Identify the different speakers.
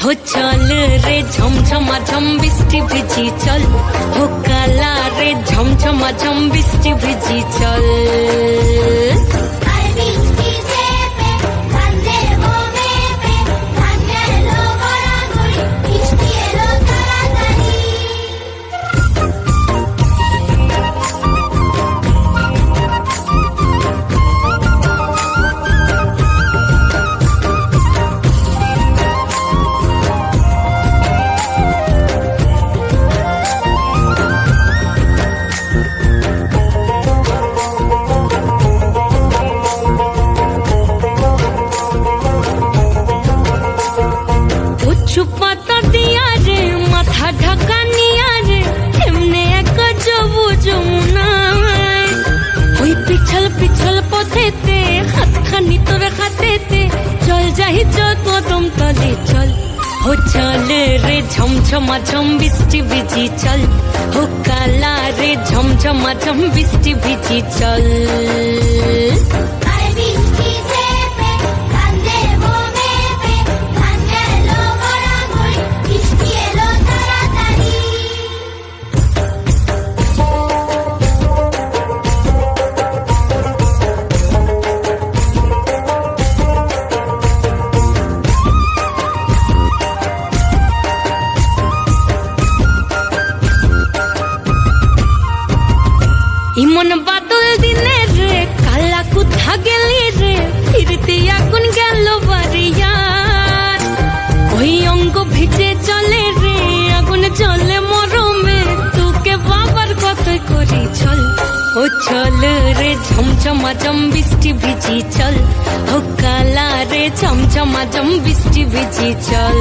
Speaker 1: हो चल रे झमझमा झम बिस्टी भिजी चल, हो काला रे झमझमा झम बिस्टी भिजी चल। পাতা দিয়া রে মাথা ঢাকা নিয়া রে এমনে এক যাবো যমুনায়, ওই পিছল পিছল পথেতে হাতখানি তোর হাতেতে চল যাই চল কদম তলে চল। हो चल रे झमझमा झम बिस्टी भिजी चल, हो काला रे झमझमा झम बिस्टी भिजी चल। ইমন বাদল দিনে রে কালা কোথা গেলি রে, ফিরতে আগুন গেল বাড়িয়ার, ওই অঙ্গ ভিজে চলে রে আগুন চলে মরমে, তোকে বাবার কতই করি চল। ও চল রে ঝমঝমা ঝম বৃষ্টি ভিজি চল, ও কালা রে ঝমঝমা ঝম বৃষ্টি ভিজি চল।